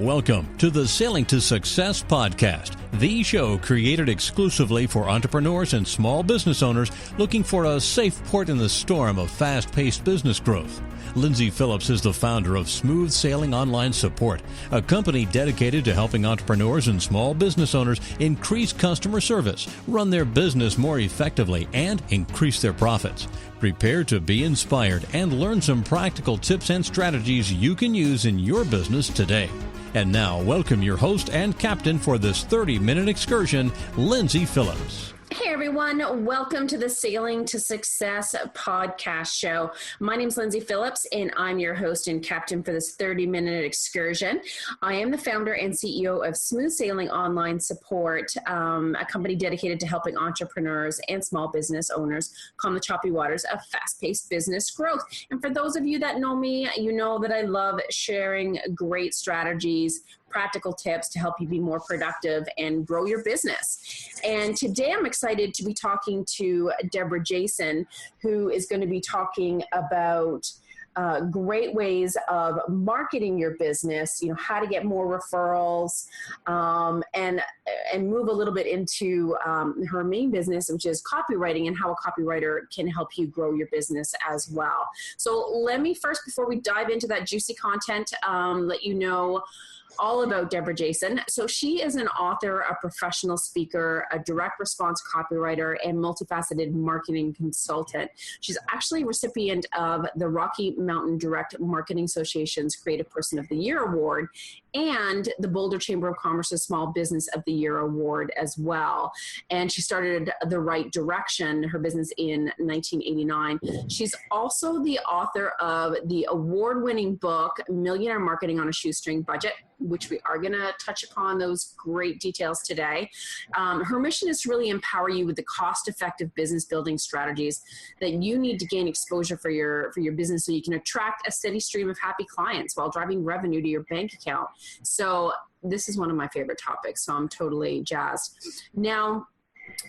Welcome to the Sailing to Success podcast, the show created exclusively for entrepreneurs and small business owners looking for a safe port in the storm of fast-paced business growth. Lyndsay Phillips is the founder of Smooth Sailing Online Support, a company dedicated to helping entrepreneurs and small business owners increase customer service, run their business more effectively, and increase their profits. Prepare to be inspired and learn some practical tips and strategies you can use in your business today. And now, welcome your host and captain for this 30-minute excursion, Lyndsay Phillips. Hey everyone, welcome to the Sailing to Success podcast show. My name is Lyndsay Phillips and I'm your host and captain for this 30-minute excursion. I am the founder and CEO of Smooth Sailing Online Support, a company dedicated to helping entrepreneurs and small business owners calm the choppy waters of fast-paced business growth. And for those of you that know me, you know that I love sharing great strategies, practical tips to help you be more productive and grow your business. And today I'm excited to be talking to Debra Jason, who is going to be talking about great ways of marketing your business, you know, how to get more referrals, and move a little bit into her main business, which is copywriting, and how a copywriter can help you grow your business as well. So let me first, before we dive into that juicy content, let you know all about Debra Jason. So she is an author, a professional speaker, a direct response copywriter, and multifaceted marketing consultant. She's actually a recipient of the Rocky Mountain Direct Marketing Association's Creative Person of the Year Award and the Boulder Chamber of Commerce's Small Business of the Year Award as well. And she started The Right Direction, her business, in 1989. She's also the author of the award-winning book, Millionaire Marketing on a Shoestring Budget, which we are going to touch upon those great details today. Her mission is to really empower you with the cost-effective business building strategies that you need to gain exposure for your business so you can attract a steady stream of happy clients while driving revenue to your bank account. So this is one of my favorite topics, so I'm totally jazzed. Now,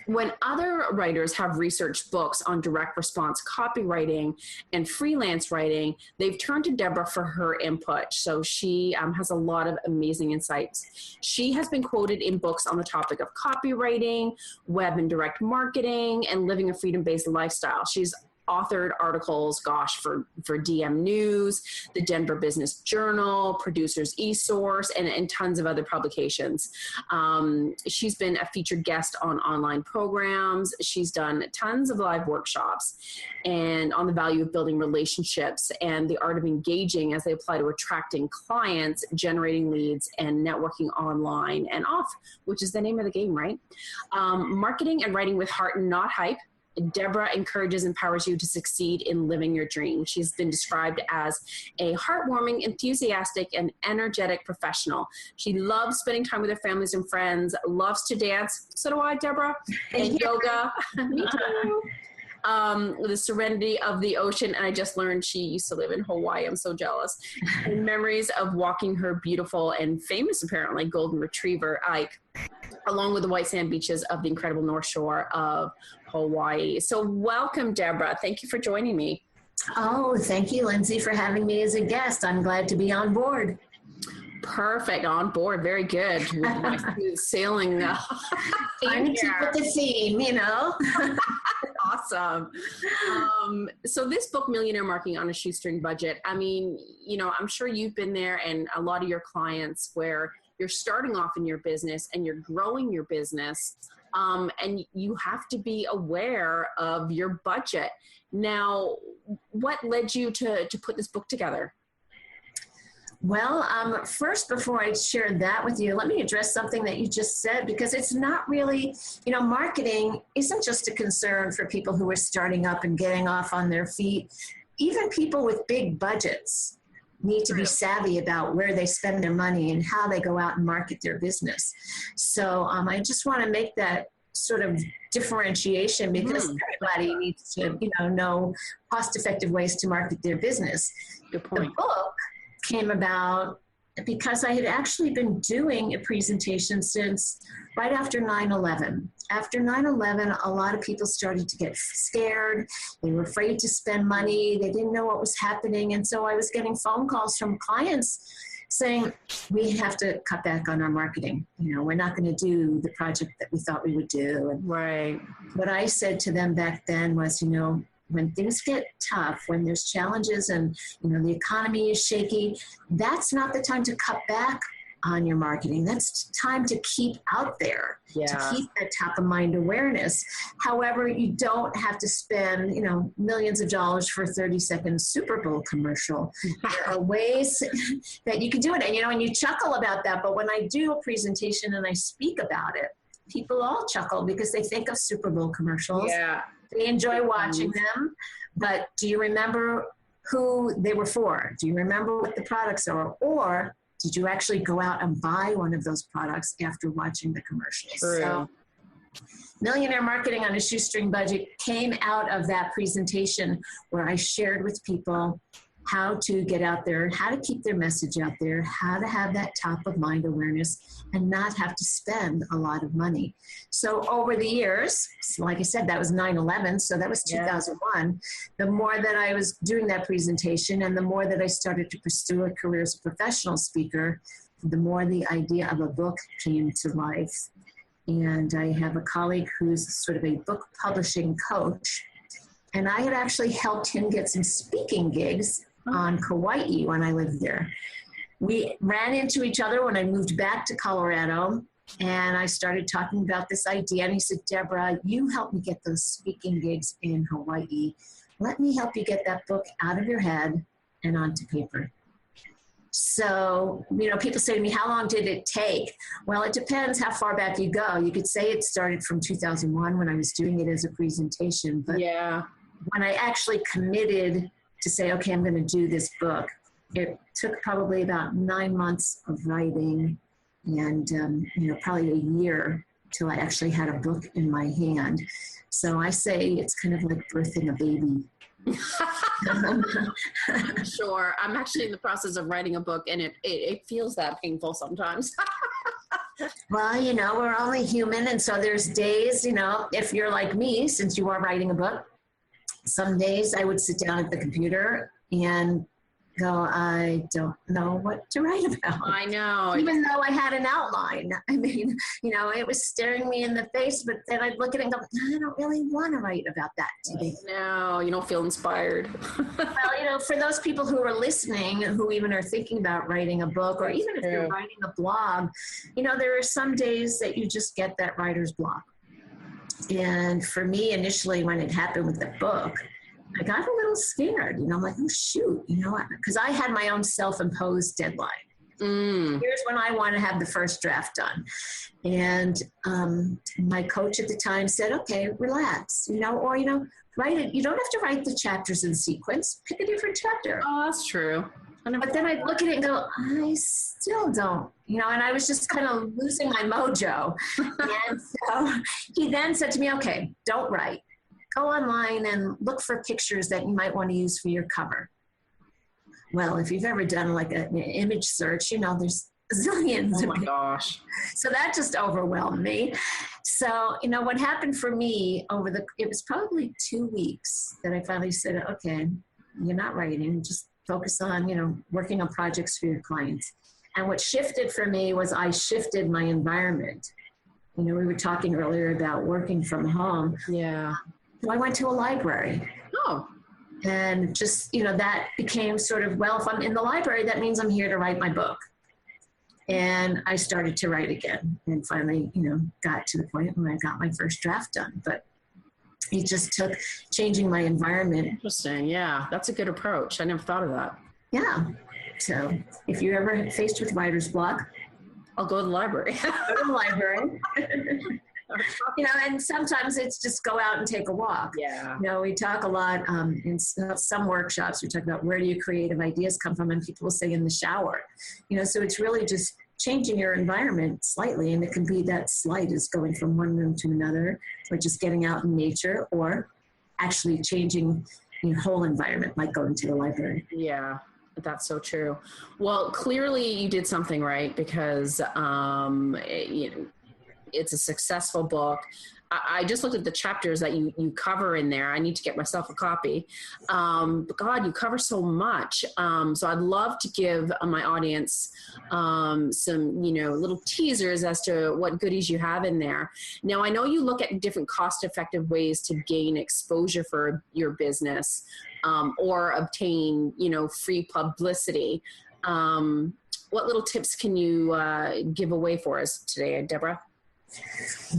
when other writers have researched books on direct response copywriting and freelance writing, they've turned to Debra for her input. So she has a lot of amazing insights. She has been quoted in books on the topic of copywriting, web and direct marketing, and living a freedom-based lifestyle. She's authored articles, for DM News, the Denver Business Journal, Producers eSource, and tons of other publications. She's been a featured guest on online programs. She's done tons of live workshops and on the value of building relationships and the art of engaging as they apply to attracting clients, generating leads, and networking online and off, which is the name of the game, right? Marketing and writing with heart and not hype. Debra encourages and empowers you to succeed in living your dream. She's been described as a heartwarming, enthusiastic, and energetic professional. She loves spending time with her families and friends, loves to dance. So do I, Debra. And yoga. Me too. The serenity of the ocean. And I just learned she used to live in Hawaii. I'm so jealous. And memories of walking her beautiful and famous, apparently, golden retriever, Ike, along with the white sand beaches of the incredible North Shore of Hawaii. So welcome, Debra. Thank you for joining me. Oh, thank you, Lyndsay, for having me as a guest. I'm glad to be on board. Perfect. On board. Very good. With my smooth sailing. Trying to keep with the theme, you know. Awesome. So this book, Millionaire Marketing on a Shoestring Budget, I mean, you know, I'm sure you've been there, and a lot of your clients where you're starting off in your business and you're growing your business, and you have to be aware of your budget. Now, what led you to put this book together? Well, first, before I share that with you, let me address something that you just said, because it's not really, you know, marketing isn't just a concern for people who are starting up and getting off on their feet. Even people with big budgets need to be savvy about where they spend their money and how they go out and market their business. So I just want to make that sort of differentiation, because everybody needs to, you know cost-effective ways to market their business. Good point. The book came about because I had actually been doing a presentation since right after 9/11. After 9/11, a lot of people started to get scared. They were afraid to spend money. They didn't know what was happening. And so I was getting phone calls from clients saying, we have to cut back on our marketing. We're not going to do the project that we thought we would do. And right. What I said to them back then was, when things get tough, when there's challenges and, the economy is shaky, that's not the time to cut back on your marketing. That's time to keep out there, to keep that top of mind awareness. However, you don't have to spend, millions of dollars for a 30-second Super Bowl commercial. There are ways that you can do it. And, and you chuckle about that. But when I do a presentation and I speak about it, people all chuckle because they think of Super Bowl commercials. Yeah. They enjoy watching them. But do you remember who they were for? Do you remember what the products are? Or did you actually go out and buy one of those products after watching the commercials? True. So, Millionaire Marketing on a Shoestring Budget came out of that presentation where I shared with people how to get out there, how to keep their message out there, how to have that top of mind awareness and not have to spend a lot of money. So over the years, like I said, that was 9/11, so that was 2001. The more that I was doing that presentation and the more that I started to pursue a career as a professional speaker, the more the idea of a book came to life. And I have a colleague who's sort of a book publishing coach, and I had actually helped him get some speaking gigs on Kauai when I lived there. We ran into each other when I moved back to Colorado, and I started talking about this idea. And he said, Debra, you helped me get those speaking gigs in Hawaii. Let me help you get that book out of your head and onto paper. So, people say to me, how long did it take? Well, it depends how far back you go. You could say it started from 2001 when I was doing it as a presentation. But when I actually committed to say, okay, I'm going to do this book, it took probably about 9 months of writing and, probably a year till I actually had a book in my hand. So I say it's kind of like birthing a baby. Sure. I'm actually in the process of writing a book, and it feels that painful sometimes. Well, we're only human. And so there's days, if you're like me, since you are writing a book, some days I would sit down at the computer and go, I don't know what to write about. I know. Even though I had an outline. I mean, it was staring me in the face, but then I'd look at it and go, I don't really want to write about that today. No, you don't feel inspired. Well, for those people who are listening, who even are thinking about writing a book, or even if you're writing a blog, there are some days that you just get that writer's block. And for me, initially, when it happened with the book, I got a little scared. I'm like, oh, shoot, because I had my own self-imposed deadline. Here's when I want to have the first draft done. And my coach at the time said, okay, relax, write it. You don't have to write the chapters in sequence. Pick a different chapter. Oh, that's true. But then I'd look at it and go, I still don't, and I was just kind of losing my mojo. And so he then said to me, okay, don't write. Go online and look for pictures that you might want to use for your cover. Well, if you've ever done like an image search, there's zillions. Oh my gosh. So that just overwhelmed me. So, what happened for me it was probably 2 weeks that I finally said, okay, you're not writing, just focus on, working on projects for your clients. And what shifted for me was I shifted my environment. We were talking earlier about working from home. Yeah. So I went to a library. Oh. And just, that became sort of, well, if I'm in the library, that means I'm here to write my book. And I started to write again and finally, got to the point where I got my first draft done. But it just took changing my environment. Interesting. Yeah, that's a good approach. I never thought of that. Yeah. So if you're ever faced with writer's block, I'll go to the library. Go to the library. And sometimes it's just go out and take a walk. Yeah. We talk a lot in some workshops, we talk about where do your creative ideas come from, and people will say in the shower. So it's really just changing your environment slightly, and it can be that slight as going from one room to another, or just getting out in nature, or actually changing your whole environment, like going to the library. Yeah. That's so true. Well, clearly you did something right, because, it's a successful book. I just looked at the chapters that you cover in there. I need to get myself a copy. But God, you cover so much. So I'd love to give my audience some, little teasers as to what goodies you have in there. Now, I know you look at different cost-effective ways to gain exposure for your business or obtain, free publicity. What little tips can you give away for us today, Debra?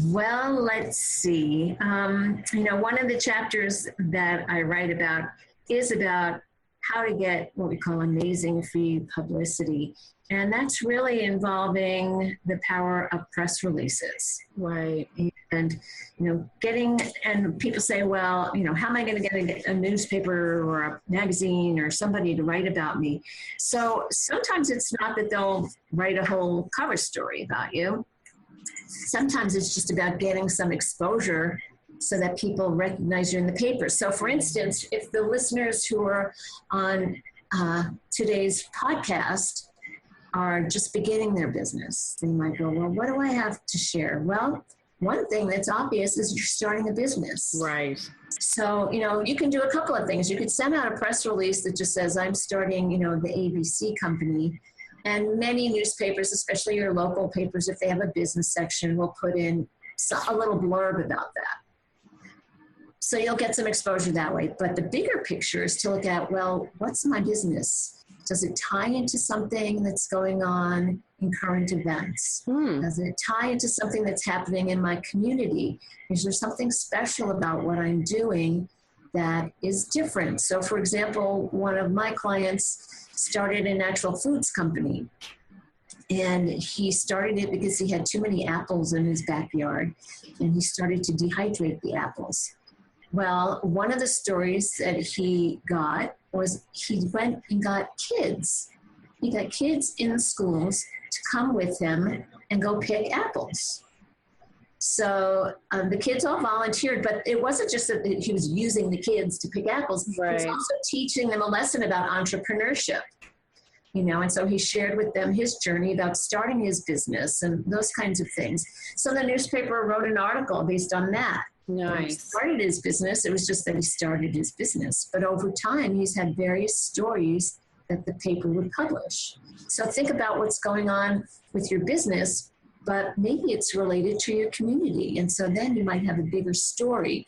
Well, let's see. One of the chapters that I write about is about how to get what we call amazing free publicity. And that's really involving the power of press releases. Right. And, and people say, well, how am I going to get a newspaper or a magazine or somebody to write about me? So sometimes it's not that they'll write a whole cover story about you. Sometimes it's just about getting some exposure so that people recognize you in the paper. So for instance, if the listeners who are on today's podcast are just beginning their business, they might go, well, what do I have to share? Well, one thing that's obvious is you're starting a business. Right. So, you can do a couple of things. You could send out a press release that just says, I'm starting, the ABC company. And many newspapers, especially your local papers, if they have a business section, will put in a little blurb about that. So you'll get some exposure that way. But the bigger picture is to look at, well, what's my business? Does it tie into something that's going on in current events? Does it tie into something that's happening in my community? Is there something special about what I'm doing that is different? So, for example, one of my clients started a natural foods company. And he started it because he had too many apples in his backyard. And he started to dehydrate the apples. Well, one of the stories that he got was he went and got kids. He got kids in the schools to come with him and go pick apples. So the kids all volunteered, but it wasn't just that he was using the kids to pick apples. Right. He was also teaching them a lesson about entrepreneurship, and so he shared with them his journey about starting his business and those kinds of things. So the newspaper wrote an article based on that. Nice. When he started his business, it was just that he started his business. But over time, he's had various stories that the paper would publish. So think about what's going on with your business, but maybe it's related to your community. And so then you might have a bigger story.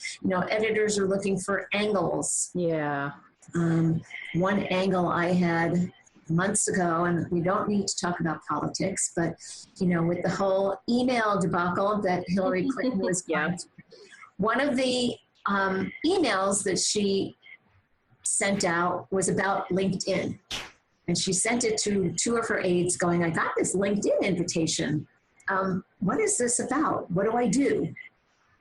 Editors are looking for angles. Yeah. One angle I had months ago, and we don't need to talk about politics, but, with the whole email debacle that Hillary Clinton was yeah. One of the emails that she sent out was about LinkedIn. And she sent it to two of her aides going, I got this LinkedIn invitation. What is this about? What do I do?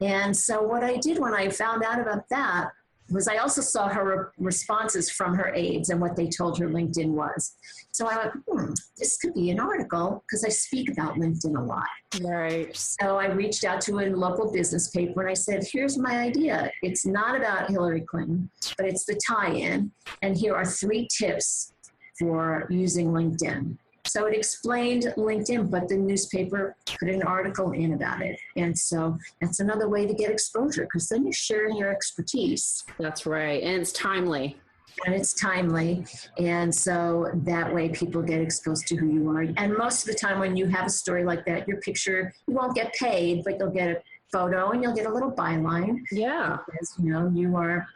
And so what I did when I found out about that was I also saw her responses from her aides and what they told her LinkedIn was. So I went, this could be an article because I speak about LinkedIn a lot. Right. So I reached out to a local business paper and I said, here's my idea. It's not about Hillary Clinton, but it's the tie-in. And here are 3 tips for using LinkedIn. So it explained LinkedIn, but the newspaper put an article in about it. And so that's another way to get exposure because then you're sharing your expertise. That's right. And it's timely. And so that way people get exposed to who you are. And most of the time when you have a story like that, your picture, you won't get paid, but you'll get a photo and you'll get a little byline. Yeah. Because, you are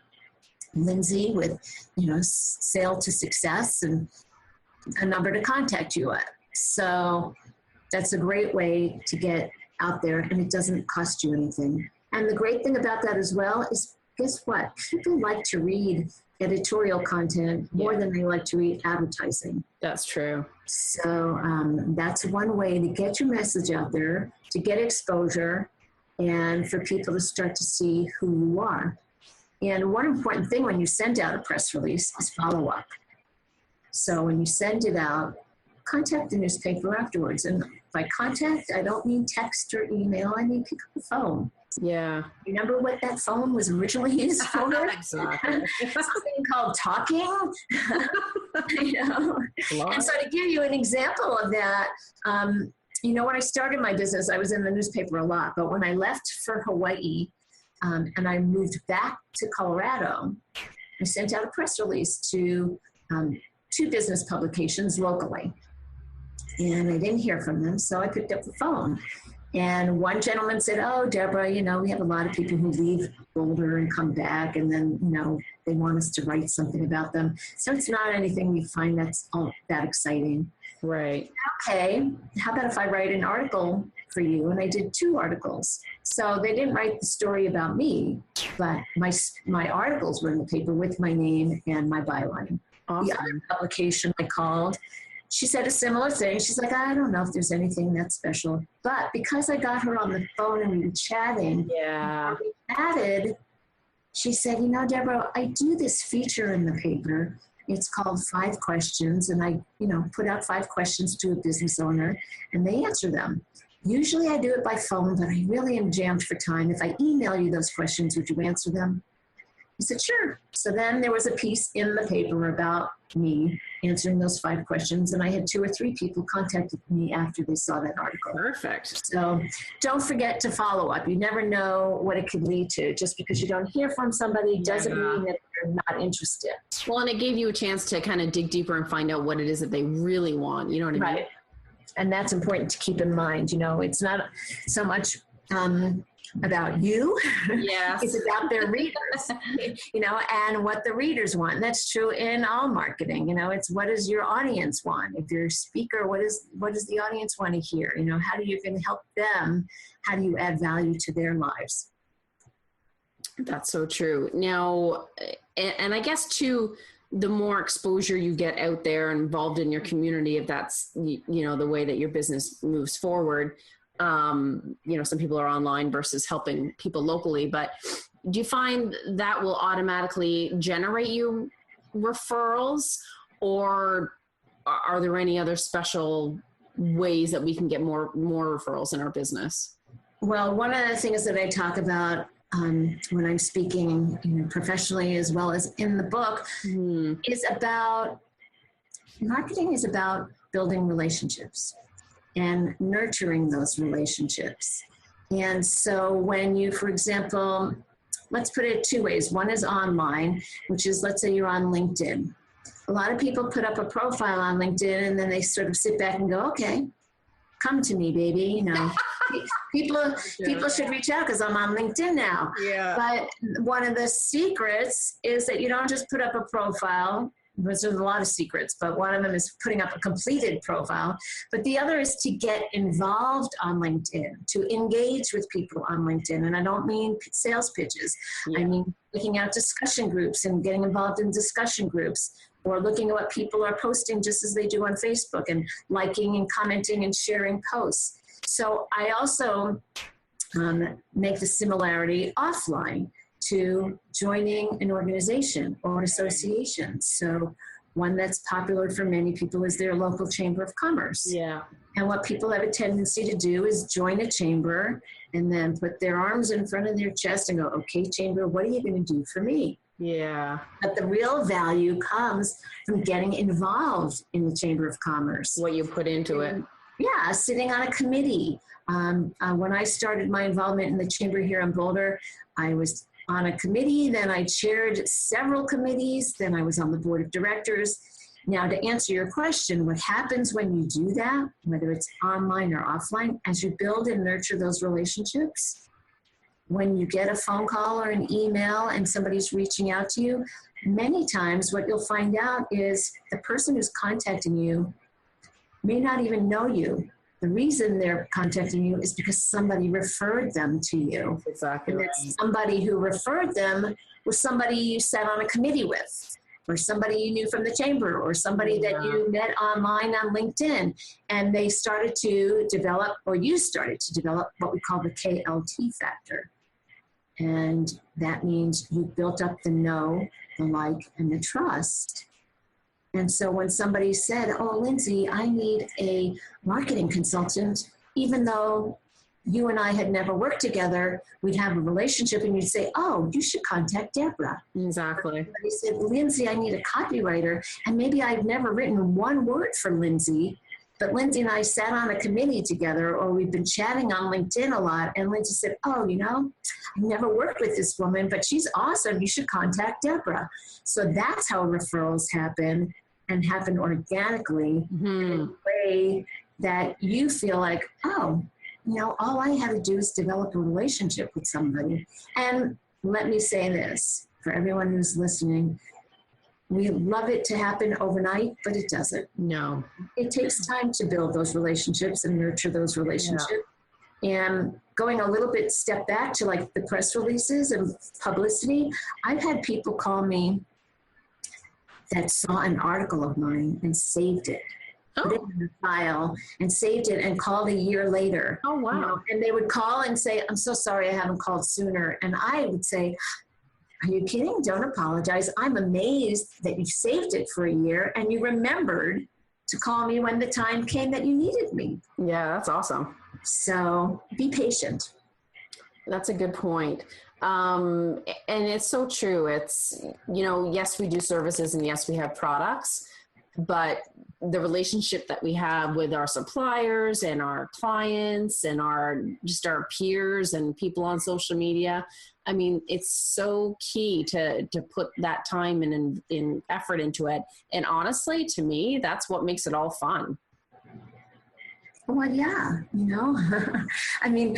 Lyndsay with, Sale to Success and a number to contact you at. So that's a great way to get out there and it doesn't cost you anything. And the great thing about that as well is, guess what? People like to read editorial content more than they like to read advertising. That's true. So that's one way to get your message out there, to get exposure, and for people to start to see who you are. And one important thing when you send out a press release is follow up. So when you send it out, contact the newspaper afterwards. And by contact, I don't mean text or email. I mean pick up the phone. Yeah. Remember what that phone was originally used for? Exactly. Something called talking. And so to give you an example of that, when I started my business, I was in the newspaper a lot, but when I left for Hawaii and I moved back to Colorado, I sent out a press release to 2 business publications locally. And I didn't hear from them, so I picked up the phone. And one gentleman said, oh, Debra, we have a lot of people who leave Boulder and come back, and then, they want us to write something about them. So it's not anything we find that's all that exciting. Right. Okay, how about if I write an article for you? And I did 2 articles. So they didn't write the story about me, but my articles were in the paper with my name and my byline. Awesome. The other publication I called, she said a similar thing. She's like, I don't know if there's anything that special. But because I got her on the phone and we were chatting, she said, Debra, I do this feature in the paper. It's called 5 Questions. And I, put out 5 questions to a business owner and they answer them. Usually I do it by phone, but I really am jammed for time. If I email you those questions, would you answer them? I said, sure. So then there was a piece in the paper about me answering those 5 questions. And I had 2 or 3 people contacted me after they saw that article. Perfect. So don't forget to follow up. You never know what it could lead to. Just because you don't hear from somebody doesn't mean that they're not interested. Well, and it gave you a chance to kind of dig deeper and find out what it is that they really want. You know what I mean? Right. And that's important to keep in mind. It's not so much about you. Yes. It's about their readers, and what the readers want. And that's true in all marketing. It's what does your audience want? If you're a speaker, what does the audience want to hear? How do you can help them? How do you add value to their lives? That's so true. Now, and I guess too, the more exposure you get out there and involved in your community, if that's, the way that your business moves forward, some people are online versus helping people locally, but do you find that will automatically generate you referrals, or are there any other special ways that we can get more referrals in our business? Well, one of the things that I talk about when I'm speaking professionally as well as in the book is about marketing is about building relationships and nurturing those relationships. And so when you, for example, let's put it 2 ways. One is online, which is, let's say you're on LinkedIn. A lot of people put up a profile on LinkedIn and then they sort of sit back and go, okay, come to me, baby. People should reach out because I'm on LinkedIn now. Yeah. But one of the secrets is that you don't just put up a profile. There's a lot of secrets, but one of them is putting up a completed profile. But the other is to get involved on LinkedIn, to engage with people on LinkedIn. And I don't mean sales pitches. Yeah. I mean looking out discussion groups and getting involved in discussion groups, or looking at what people are posting just as they do on Facebook and liking and commenting and sharing posts. So I also make the similarity offline to joining an organization or association. So one that's popular for many people is their local chamber of commerce. Yeah. And what people have a tendency to do is join a chamber and then put their arms in front of their chest and go, okay, chamber, what are you going to do for me? Yeah. But the real value comes from getting involved in the Chamber of Commerce. What you put into it. Yeah, sitting on a committee. When I started my involvement in the chamber here in Boulder, I was on a committee, then I chaired several committees, then I was on the board of directors. Now, to answer your question, what happens when you do that, whether it's online or offline, as you build and nurture those relationships, when you get a phone call or an email and somebody's reaching out to you, many times what you'll find out is the person who's contacting you may not even know you. The reason they're contacting you is because somebody referred them to you. Exactly. And that somebody who referred them was somebody you sat on a committee with, or somebody you knew from the chamber, or somebody that you met online on LinkedIn. And they started to develop, or you started to develop, what we call the KLT factor. And that means you built up the know, the like, and the trust. And so when somebody said, oh, Lyndsay, I need a marketing consultant, even though you and I had never worked together, we'd have a relationship and you'd say, oh, you should contact Debra. Exactly. Somebody said, Lyndsay, I need a copywriter. And maybe I've never written one word for Lyndsay, But Lyndsay and I sat on a committee together, or we've been chatting on LinkedIn a lot. And Lyndsay said, oh, I never worked with this woman, but she's awesome. You should contact Debra. So that's how referrals happen, and happen organically in a way that you feel like, oh, all I had to do is develop a relationship with somebody. And let me say this for everyone who's listening. We love it to happen overnight, but it doesn't. No. It takes time to build those relationships and nurture those relationships. Yeah. And going a little bit step back to like the press releases and publicity, I've had people call me that saw an article of mine and saved it. Put it in the file and saved it and called a year later. Oh, wow. And they would call and say, I'm so sorry I haven't called sooner. And I would say, are you kidding? Don't apologize. I'm amazed that you saved it for a year and you remembered to call me when the time came that you needed me. Yeah, that's awesome. So be patient. That's a good point. And it's so true. It's, yes, we do services and yes, we have products, but the relationship that we have with our suppliers and our clients and our peers and people on social media, I mean, it's so key to put that time and in effort into it. And honestly, to me, that's what makes it all fun. Well, yeah, I mean,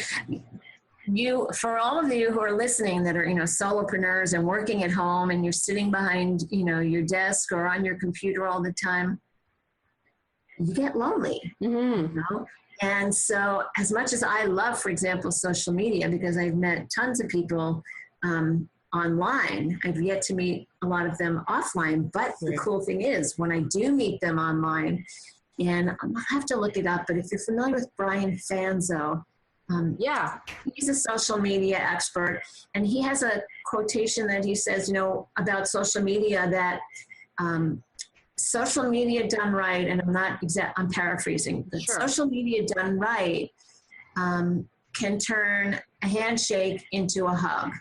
for all of you who are listening that are, solopreneurs and working at home and you're sitting behind, your desk or on your computer all the time, you get lonely, And so as much as I love, for example, social media, because I've met tons of people online, I've yet to meet a lot of them offline. But the cool thing is when I do meet them online, and I'll have to look it up, but if you're familiar with Brian Fanzo, he's a social media expert, and he has a quotation that he says, about social media that social media done right, and I'm paraphrasing, but social media done right can turn a handshake into a hug.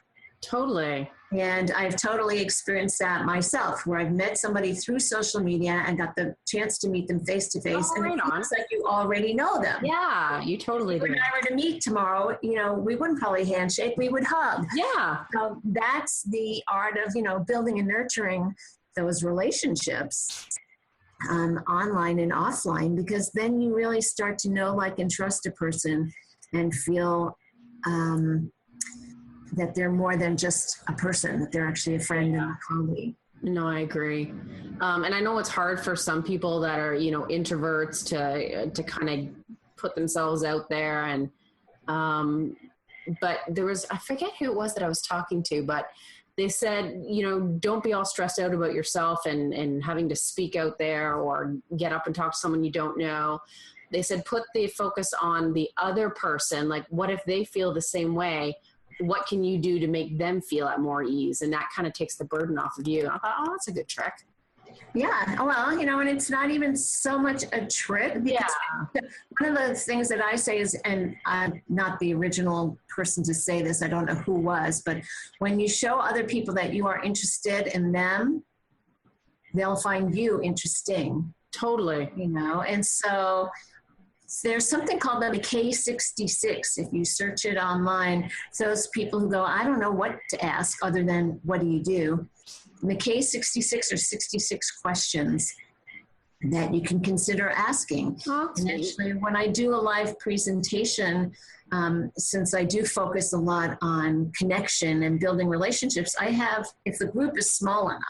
Totally. And I've totally experienced that myself, where I've met somebody through social media and got the chance to meet them face to face. And it feels like you already know them. Yeah, you totally do. If I were to meet tomorrow, we wouldn't probably handshake, we would hug. Yeah. So that's the art of, building and nurturing those relationships online and offline, because then you really start to know, like, and trust a person and feel that they're more than just a person, that they're actually a friend and a colleague. No, I agree. And I know it's hard for some people that are, introverts to kind of put themselves out there. And, but I forget who it was that I was talking to, but they said, don't be all stressed out about yourself and having to speak out there or get up and talk to someone you don't know. They said, put the focus on the other person. Like, what if they feel the same way? What can you do to make them feel at more ease? And that kind of takes the burden off of you. And I thought, oh, that's a good trick. Yeah. Well, and it's not even so much a trick. Because one of the things that I say is, and I'm not the original person to say this, I don't know who was, but when you show other people that you are interested in them, they'll find you interesting. Totally. And so there's something called the K66. If you search it online, those people who go, I don't know what to ask other than what do you do? And the K66 are 66 questions that you can consider asking. Okay. And actually, when I do a live presentation, since I do focus a lot on connection and building relationships, if the group is small enough,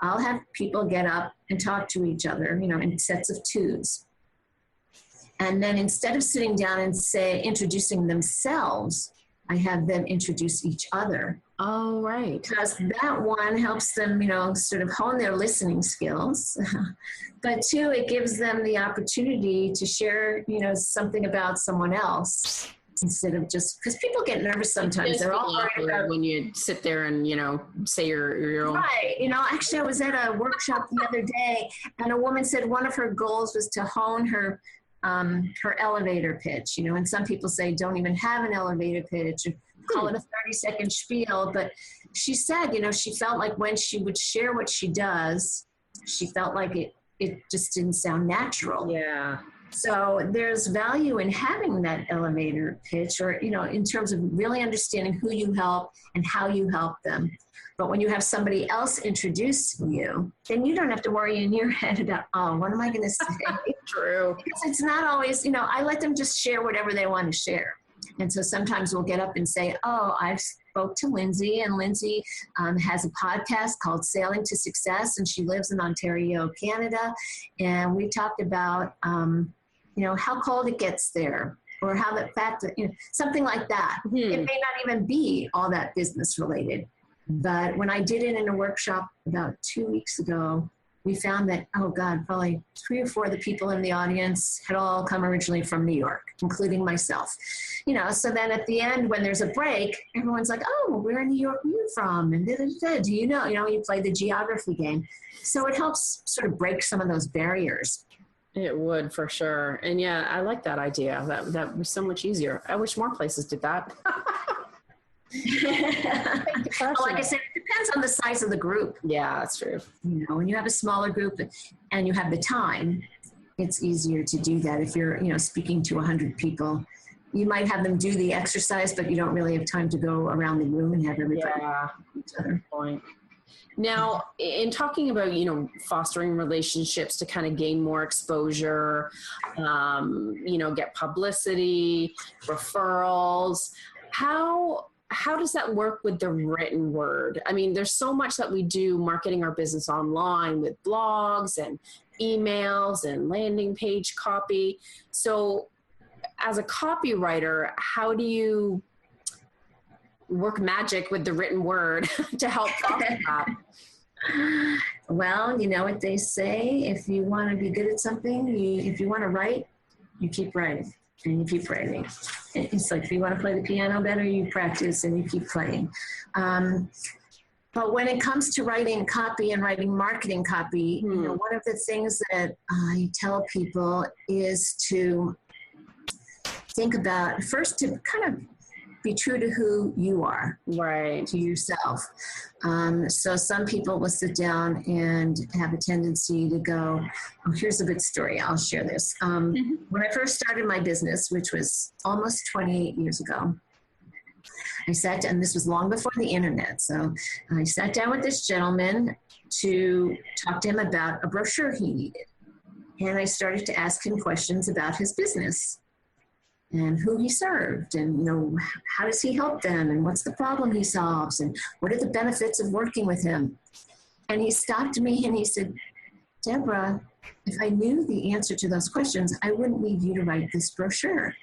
I'll have people get up and talk to each other, in sets of twos. And then instead of sitting down and introducing themselves, I have them introduce each other. Oh, right. Because that one helps them, sort of hone their listening skills. But two, it gives them the opportunity to share, something about someone else instead of just, because people get nervous sometimes. They're all worried about when you sit there and, say your own. Right. Actually, I was at a workshop the other day, and a woman said one of her goals was to hone her elevator pitch, and some people say don't even have an elevator pitch, or call it a 30-second spiel. But she said, she felt like when she would share what she does, she felt like it just didn't sound natural. Yeah. So there's value in having that elevator pitch, or, in terms of really understanding who you help and how you help them. But when you have somebody else introduce you, then you don't have to worry in your head about, oh, what am I going to say? True. Because it's not always, I let them just share whatever they want to share. And so sometimes we'll get up and say, oh, I've spoke to Lyndsay, and Lyndsay has a podcast called Sailing to Success, and she lives in Ontario, Canada. And we talked about, how cold it gets there, or how the fact that, something like that. It may not even be all that business related. But when I did it in a workshop about 2 weeks ago, we found that, oh God, probably 3 or 4 of the people in the audience had all come originally from New York, including myself. So then at the end, when there's a break, everyone's like, oh, where in New York are you from? And do you know, you play the geography game. So it helps sort of break some of those barriers. It would, for sure. And yeah, I like that idea. That would be so much easier. I wish more places did that. Well, like I said, it depends on the size of the group. Yeah, that's true. When you have a smaller group and you have the time, it's easier to do that. If you're, speaking to 100 people, you might have them do the exercise, but you don't really have time to go around the room and have everybody. Yeah, each other. Point. Now, in talking about, fostering relationships to kind of gain more exposure, get publicity, referrals, how does that work with the written word? I mean, there's so much that we do marketing our business online with blogs and emails and landing page copy. So as a copywriter, how do you work magic with the written word to help foster that? Well, you know what they say, if you want to be good at something, if you want to write, you keep writing. And you keep writing. It's like, if you want to play the piano better, you practice and you keep playing. But when it comes to writing copy and writing marketing copy, one of the things that I tell people is to think about, first, to kind of be true to who you are, right, to yourself. So some people will sit down and have a tendency to go, oh, here's a good story. I'll share this. When I first started my business, which was almost 28 years ago, I sat down, and this was long before the internet. So I sat down with this gentleman to talk to him about a brochure he needed. And I started to ask him questions about his business and who he served, and how does he help them, and what's the problem he solves, and what are the benefits of working with him. And he stopped me and he said, Debra, if I knew the answer to those questions, I wouldn't need you to write this brochure.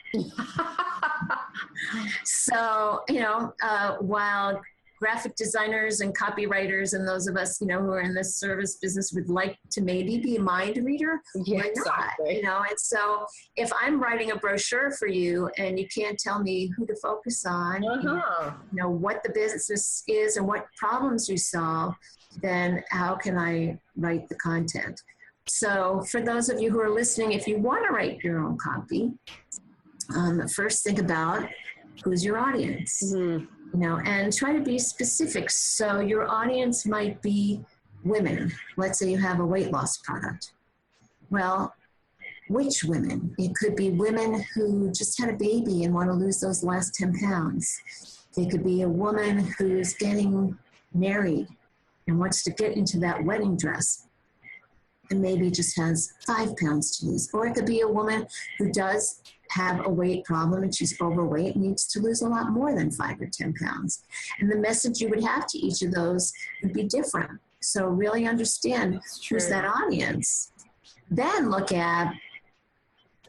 So, while graphic designers and copywriters and those of us, who are in the service business would like to maybe be a mind reader, yeah, exactly. And so if I'm writing a brochure for you and you can't tell me who to focus on, what the business is and what problems you solve, then how can I write the content? So for those of you who are listening, if you want to write your own copy, first think about who's your audience. And try to be specific. So your audience might be women. Let's say you have a weight loss product. Well, which women? It could be women who just had a baby and want to lose those last 10 pounds. It could be a woman who's getting married and wants to get into that wedding dress and maybe just has 5 pounds to lose. Or it could be a woman who does have a weight problem and she's overweight and needs to lose a lot more than 5 or 10 pounds. And the message you would have to each of those would be different. So really understand who's that audience. Then look at,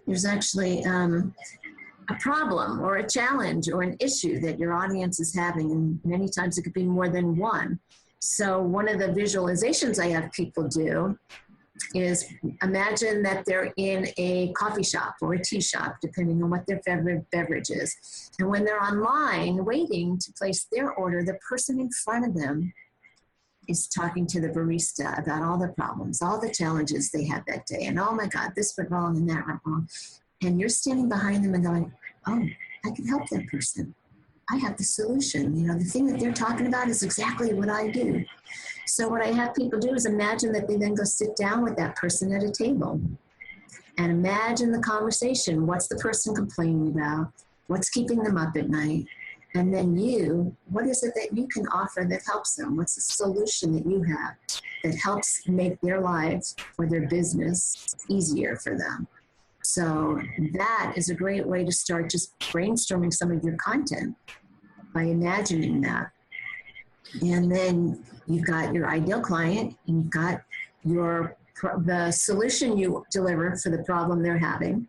there's actually a problem or a challenge or an issue that your audience is having. And many times it could be more than one. So one of the visualizations I have people do is imagine that they're in a coffee shop or a tea shop, depending on what their beverage is. And when they're online waiting to place their order, the person in front of them is talking to the barista about all the problems, all the challenges they had that day. And oh my God, this went wrong and that went wrong. And you're standing behind them and going, oh, I can help that person. I have the solution. The thing that they're talking about is exactly what I do. So what I have people do is imagine that they then go sit down with that person at a table. and imagine the conversation. What's the person complaining about? What's keeping them up at night? And then what is it that you can offer that helps them? What's the solution that you have that helps make their lives or their business easier for them? So that is a great way to start just brainstorming some of your content by imagining that. And then you've got your ideal client, and you've got the solution you deliver for the problem they're having.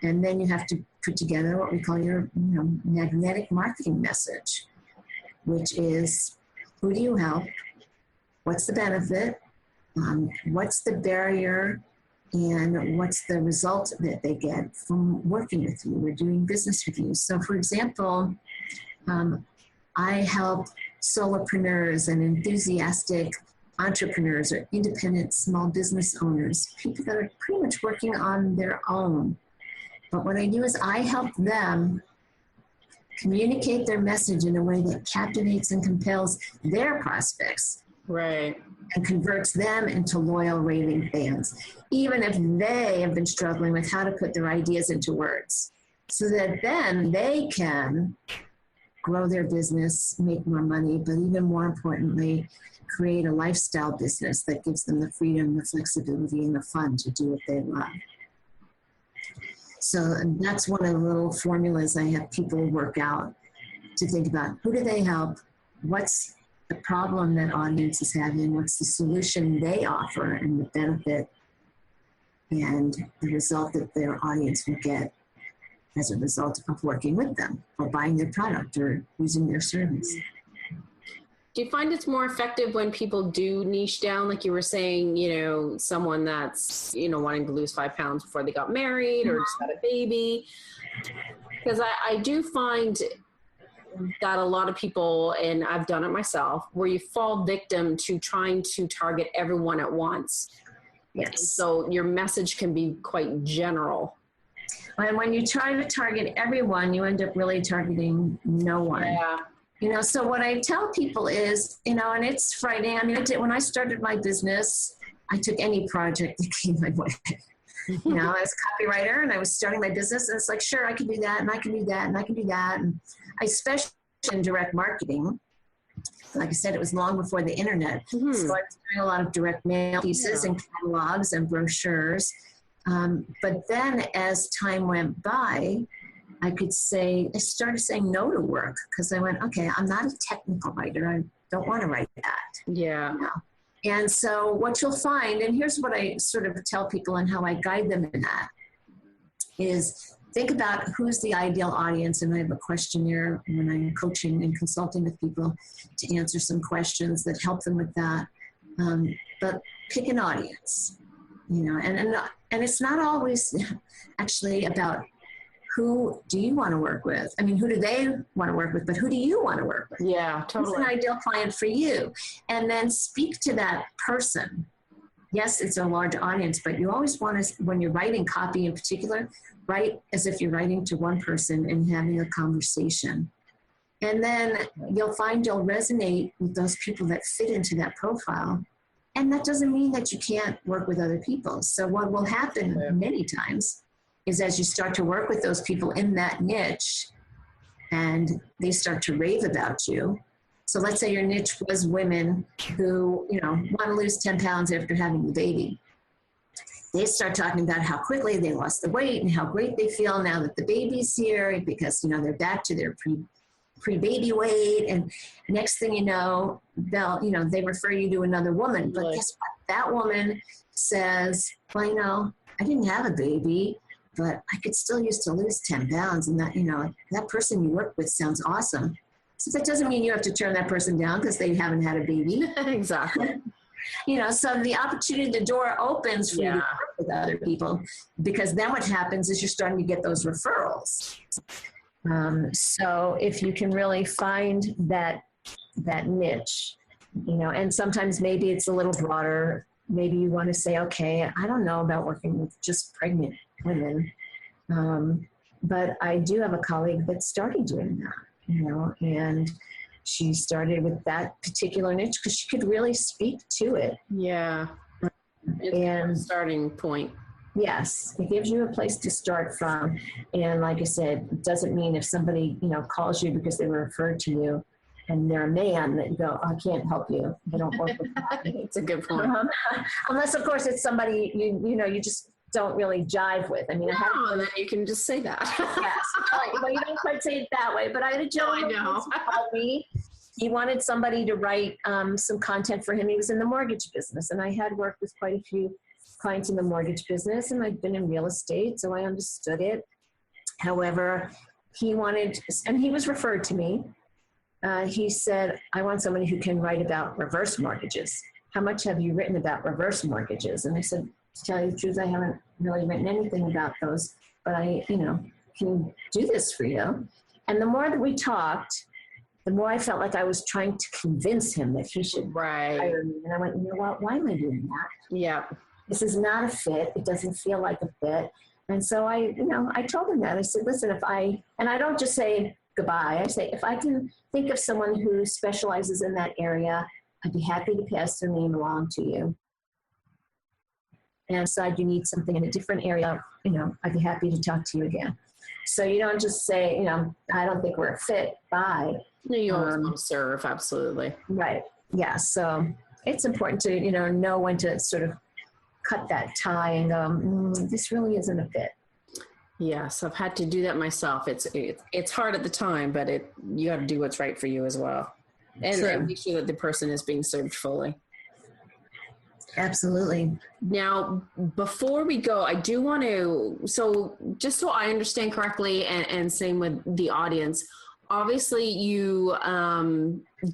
And then you have to put together what we call your magnetic marketing message, which is, who do you help? What's the benefit? What's the barrier? And what's the result that they get from working with you or doing business with you? So for example, I help solopreneurs and enthusiastic entrepreneurs or independent small business owners, people that are pretty much working on their own. But what I do is I help them communicate their message in a way that captivates and compels their prospects. Right. And converts them into loyal, raving fans, even if they have been struggling with how to put their ideas into words, so that then they can grow their business, make more money, but even more importantly, create a lifestyle business that gives them the freedom, the flexibility, and the fun to do what they love. So that's one of the little formulas I have people work out to think about. Who do they help? What's the problem that audience is having? What's the solution they offer and the benefit and the result that their audience will get as a result of working with them or buying their product or using their service? Do you find it's more effective when people do niche down, like you were saying, someone that's, wanting to lose 5 pounds before they got married or just had a baby? Because I do find that a lot of people, and I've done it myself, where you fall victim to trying to target everyone at once. Yes. So your message can be quite general. And when you try to target everyone, you end up really targeting no one. Yeah. So what I tell people is, and it's Friday. When I started my business, I took any project that came my way. I was a copywriter and I was starting my business, and it's like, sure, I can do that, and I can do that, and I can do that. And I specialized in direct marketing. Like I said, it was long before the internet. Mm-hmm. So I was doing a lot of direct mail pieces and catalogs and brochures. But then as time went by, I started saying no to work, because I went, okay, I'm not a technical writer. I don't want to write that. Yeah. And so what you'll find, and here's what I sort of tell people and how I guide them in that, is think about who's the ideal audience. And I have a questionnaire when I'm coaching and consulting with people to answer some questions that help them with that. But pick an audience, and it's not always actually about who do you want to work with? Who do they want to work with? But who do you want to work with? Yeah, totally. Who's an ideal client for you? And then speak to that person. Yes, it's a large audience, but you always want to, when you're writing copy in particular, write as if you're writing to one person and having a conversation. And then you'll find you'll resonate with those people that fit into that profile. And that doesn't mean that you can't work with other people. So what will happen many times is, as you start to work with those people in that niche and they start to rave about you. So let's say your niche was women who, want to lose 10 pounds after having the baby. They start talking about how quickly they lost the weight and how great they feel now that the baby's here, because, they're back to their pre-baby weight. And next thing you know, they refer you to another woman. But guess what? That woman says, well, I didn't have a baby, but I could still use to lose 10 pounds. And that, that person you work with sounds awesome. So that doesn't mean you have to turn that person down because they haven't had a baby. Exactly. So the opportunity, the door opens for you to work with other people, because then what happens is you're starting to get those referrals. So if you can really find that niche, and sometimes maybe it's a little broader. Maybe you want to say, okay, I don't know about working with just pregnant women, but I do have a colleague that started doing that, and she started with that particular niche because she could really speak to it. Yeah. It's And a starting point. Yes, it gives you a place to start from. And like I said, it doesn't mean if somebody, calls you because they were referred to you and they're a man that you go, I can't help you. I don't work with that. It's a good point. Unless, of course, it's somebody you just don't really jive with. I mean, and then you can just say that. Yes. Well, you don't quite say it that way, but I had a gentleman who called me. He wanted somebody to write some content for him. He was in the mortgage business, and I had worked with quite a few clients in the mortgage business, and I'd been in real estate, so I understood it. However, he wanted, and he was referred to me. He said, I want somebody who can write about reverse mortgages. How much have you written about reverse mortgages? And I said, to tell you the truth, I haven't really written anything about those, but I, can do this for you. And the more that we talked, the more I felt like I was trying to convince him that he should hire me. And I went, you know what, why am I doing that? Yeah. This is not a fit. It doesn't feel like a fit. And so I told him that. I said, listen, and I don't just say goodbye. I say, if I can think of someone who specializes in that area, I'd be happy to pass their name along to you. And decide you need something in a different area, I'd be happy to talk to you again. So you don't just say, I don't think we're a fit. Bye. No, you always want to serve. Absolutely. Right. Yeah. So it's important to, know when to sort of cut that tie and go, this really isn't a fit. Yes. I've had to do that myself. It's hard at the time, but you got to do what's right for you as well. And make sure that the person is being served fully. Absolutely. Now, before we go, I do want to, so just so I understand correctly, and same with the audience, obviously you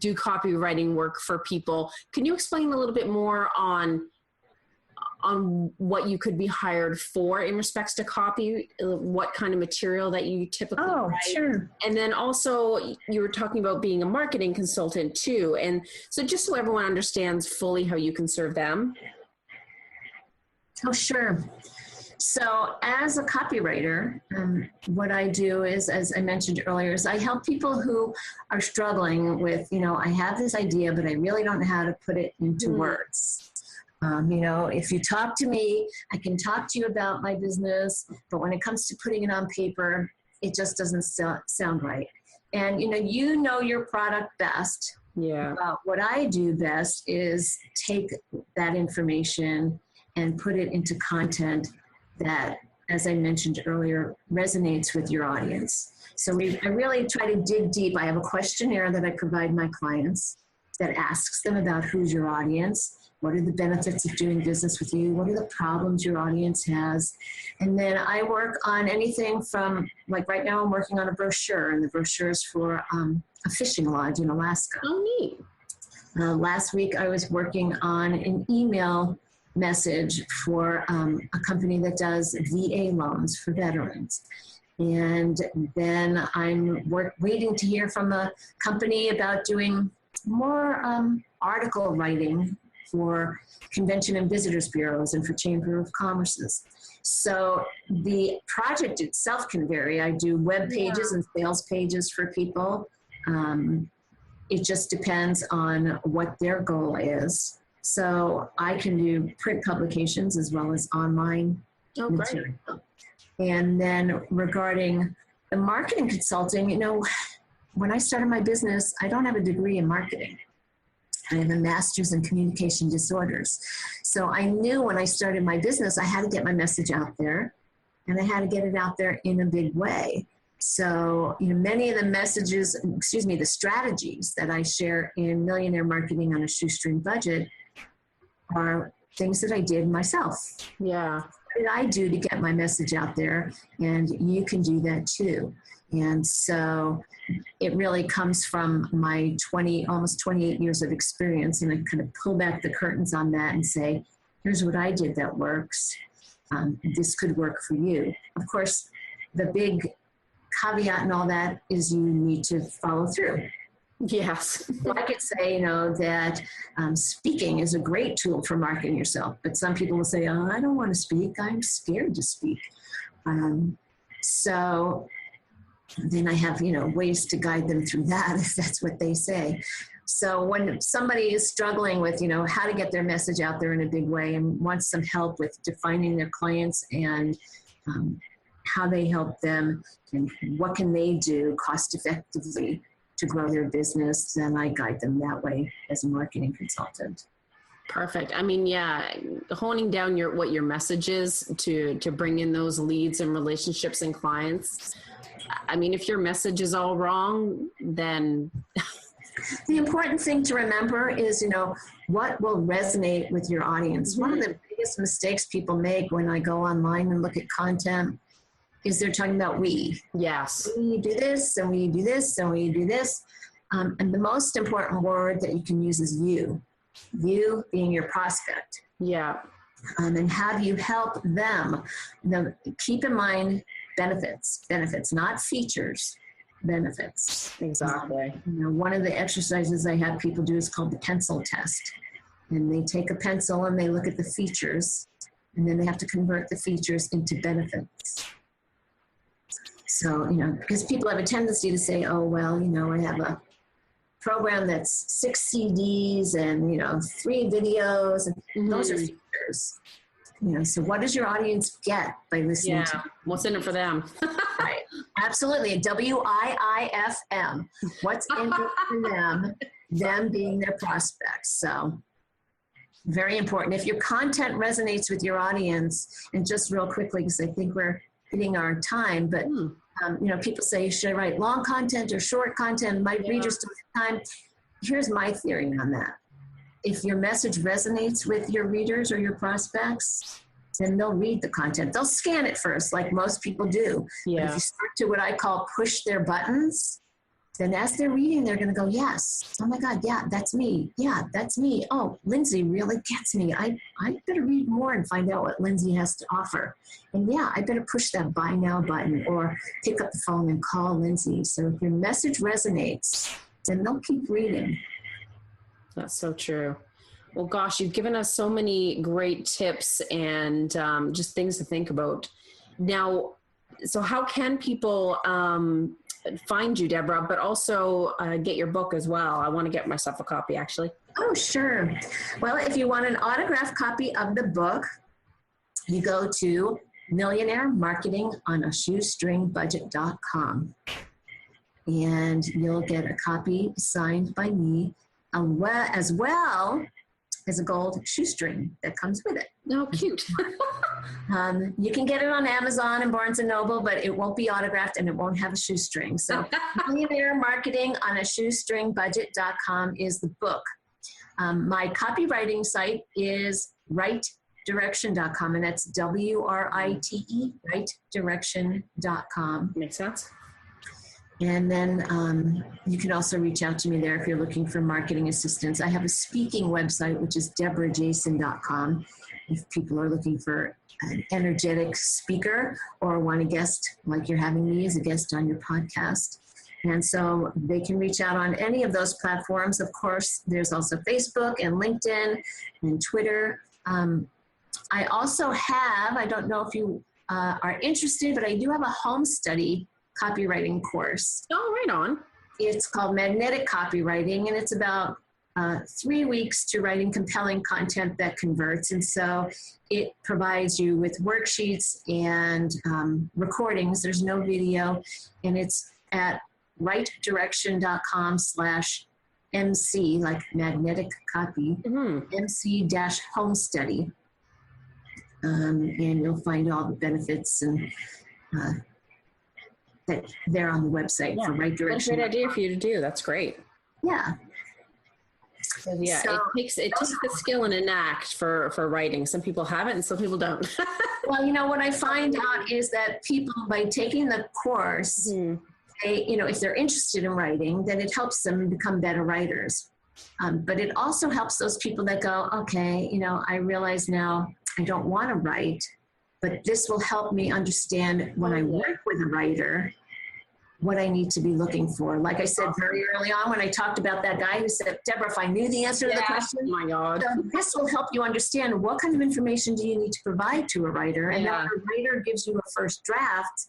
do copywriting work for people. Can you explain a little bit more on what you could be hired for in respects to copy, what kind of material that you typically write? Sure. And then also you were talking about being a marketing consultant too. And so just so everyone understands fully how you can serve them. Oh, sure. So as a copywriter, what I do is, as I mentioned earlier, is I help people who are struggling with, I have this idea, but I really don't know how to put it into words. If you talk to me, I can talk to you about my business, but when it comes to putting it on paper, it just doesn't sound right. And, you know your product best. Yeah. What I do best is take that information and put it into content that, as I mentioned earlier, resonates with your audience. So I really try to dig deep. I have a questionnaire that I provide my clients that asks them about who's your audience. What are the benefits of doing business with you? What are the problems your audience has? And then I work on anything from, like right now I'm working on a brochure, and the brochure is for a fishing lodge in Alaska. Oh, neat. Last week I was working on an email message for a company that does VA loans for veterans. And then I'm waiting to hear from a company about doing more article writing for convention and visitors bureaus and for Chamber of Commerce's. So the project itself can vary. I do web pages and sales pages for people. It just depends on what their goal is. So I can do print publications as well as online material. And then regarding the marketing consulting, when I started my business, I don't have a degree in marketing. I have a master's in communication disorders. So I knew when I started my business, I had to get my message out there, and I had to get it out there in a big way. So, many of the strategies that I share in Millionaire Marketing on a Shoestring Budget are things that I did myself. Yeah. What did I do to get my message out there? And you can do that too. And so it really comes from my almost 28 years of experience, and I kind of pull back the curtains on that and say, here's what I did that works. This could work for you. Of course, the big caveat and all that is you need to follow through. Yes. So I could say, that speaking is a great tool for marketing yourself, but some people will say, oh, I don't want to speak. I'm scared to speak. So then I have, ways to guide them through that if that's what they say. So when somebody is struggling with, how to get their message out there in a big way and wants some help with defining their clients and how they help them and what can they do cost effectively to grow their business, then I guide them that way as a marketing consultant. Perfect. I mean, yeah, honing down what your message is to bring in those leads and relationships and clients. I mean, if your message is all wrong, then the important thing to remember is, what will resonate with your audience. One of the biggest mistakes people make when I go online and look at content is they're talking about we. Yes. We do this, and we do this, and we do this. And the most important word that you can use is you. You being your prospect. Yeah. And have you help them. Now, keep in mind benefits, not features, benefits. Exactly. One of the exercises I have people do is called the pencil test. And they take a pencil and they look at the features, and then they have to convert the features into benefits. So, because people have a tendency to say, oh, well, I have a program that's 6 CDs and, 3 videos, and those are features. So what does your audience get by listening to you? What's in it for them? Right. Absolutely. WIIFM. What's in it for them being their prospects. So very important. If your content resonates with your audience, and just real quickly, because I think we're hitting our time, but people say, should I write long content or short content? My readers don't have time. Here's my theory on that. If your message resonates with your readers or your prospects, then they'll read the content. They'll scan it first, like most people do. Yeah. But if you start to what I call push their buttons, then as they're reading, they're going to go, yes. Oh my God, yeah, that's me. Yeah, that's me. Oh, Lyndsay really gets me. I better read more and find out what Lyndsay has to offer. And yeah, I better push that buy now button or pick up the phone and call Lyndsay. So if your message resonates, then they'll keep reading. That's so true. Well, gosh, you've given us so many great tips and just things to think about. Now, so how can people find you, Debra, but also get your book as well? I want to get myself a copy, actually. Oh, sure. Well, if you want an autographed copy of the book, you go to millionairemarketingonashoestringbudget.com, and you'll get a copy signed by me, as well as a gold shoestring that comes with it. Oh, cute. You can get it on Amazon and Barnes & Noble, but it won't be autographed and it won't have a shoestring. So millionairemarketingonashoestringbudget.com is the book. My copywriting site is writedirection.com, and that's WRITE, writedirection.com. Makes sense. And then you can also reach out to me there if you're looking for marketing assistance. I have a speaking website, which is debrajason.com. If people are looking for an energetic speaker or want a guest, like you're having me as a guest on your podcast. And so they can reach out on any of those platforms. Of course, there's also Facebook and LinkedIn and Twitter. I also have, I don't know if you are interested, but I do have a home study copywriting course. Oh, right on. It's called Magnetic Copywriting, and it's about 3 weeks to writing compelling content that converts. And so it provides you with worksheets and recordings. There's no video, and it's at rightdirection.com/MC, like magnetic copy, MC-home study. And you'll find all the benefits and that they're on the website for Right Direction. That's a great idea for you to do. That's great. Yeah. Yeah, so, it takes the skill and an act for writing. Some people have it and some people don't. Well, what I find out is that people, by taking the course, they, if they're interested in writing, then it helps them become better writers. But it also helps those people that go, okay, I realize now I don't want to write, but this will help me understand when I work with a writer, what I need to be looking for. Like I said very early on when I talked about that guy who said, Debra, if I knew the answer to the question, oh my God. So this will help you understand what kind of information do you need to provide to a writer. And then the writer gives you a first draft.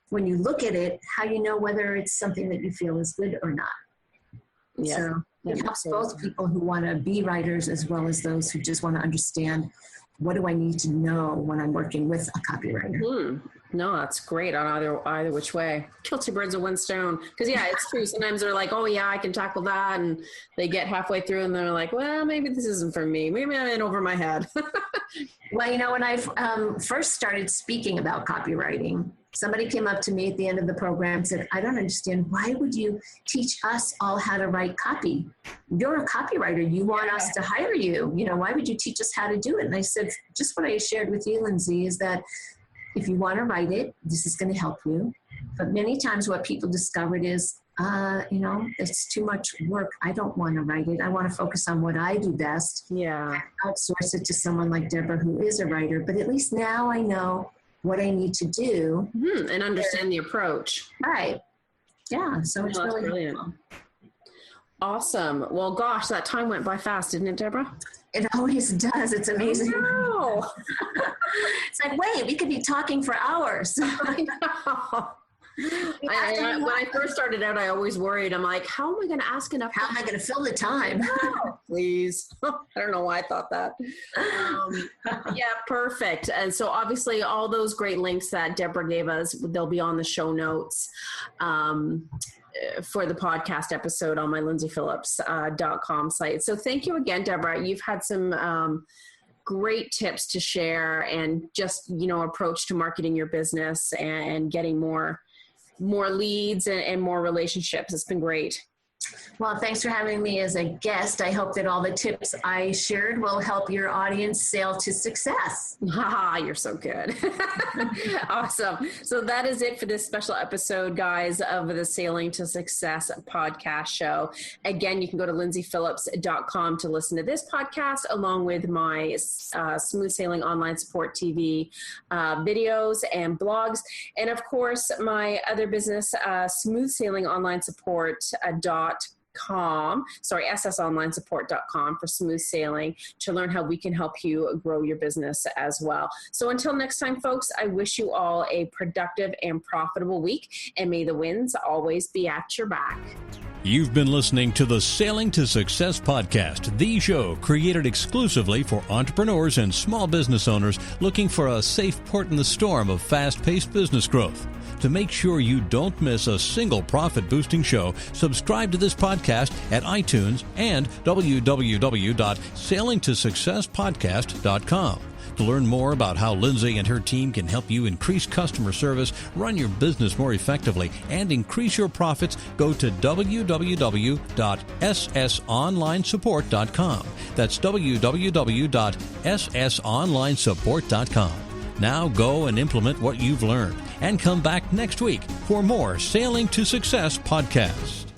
When you look at it, how you know whether it's something that you feel is good or not. Yeah. So It helps both people who want to be writers as well as those who just want to understand, what do I need to know when I'm working with a copywriter? Mm-hmm. No, that's great on either which way. Kill two birds with one stone. Because yeah, it's true. Sometimes they're like, oh yeah, I can tackle that. And they get halfway through and they're like, well, maybe this isn't for me. Maybe I'm in over my head. Well, when I first started speaking about copywriting, somebody came up to me at the end of the program and said, I don't understand. Why would you teach us all how to write copy? You're a copywriter. You want us to hire you. Why would you teach us how to do it? And I said, just what I shared with you, Lyndsay, is that if you want to write it, this is going to help you. But many times what people discovered is, it's too much work. I don't want to write it. I want to focus on what I do best. Yeah. Outsource it to someone like Debra, who is a writer. But at least now I know what I need to do. And understand the approach. Right. Yeah. So it's really brilliant. helpful. Awesome. Well, gosh, that time went by fast, didn't it, Debra? It always does. It's amazing. Wow. It's like, wait, we could be talking for hours. I know. When I first started out, I always worried. I'm like, how am I going to ask enough? How am I going to fill the time? Oh, please. I don't know why I thought that. Yeah, perfect. And so obviously all those great links that Debra gave us, they'll be on the show notes for the podcast episode on my LyndsyPhillips.com site. So thank you again, Debra. You've had some great tips to share and just, approach to marketing your business and getting more leads and more relationships. It's been great. Well, thanks for having me as a guest. I hope that all the tips I shared will help your audience sail to success. You're so good. Awesome. So that is it for this special episode, guys, of the Sailing to Success podcast show. Again, you can go to LyndsyPhillips.com to listen to this podcast, along with my Smooth Sailing Online Support TV videos and blogs. And of course, my other business, Smooth Sailing Online ssonlinesupport.com for smooth sailing, to learn how we can help you grow your business as well. So until next time, folks, I wish you all a productive and profitable week, and may the winds always be at your back. You've been listening to the Sailing to Success podcast, the show created exclusively for entrepreneurs and small business owners looking for a safe port in the storm of fast-paced business growth. To make sure you don't miss a single profit-boosting show, subscribe to this podcast at iTunes and www.sailingtosuccesspodcast.com. To learn more about how Lyndsay and her team can help you increase customer service, run your business more effectively, and increase your profits, go to www.ssonlinesupport.com. That's www.ssonlinesupport.com. Now go and implement what you've learned, and come back next week for more Sailing to Success podcasts.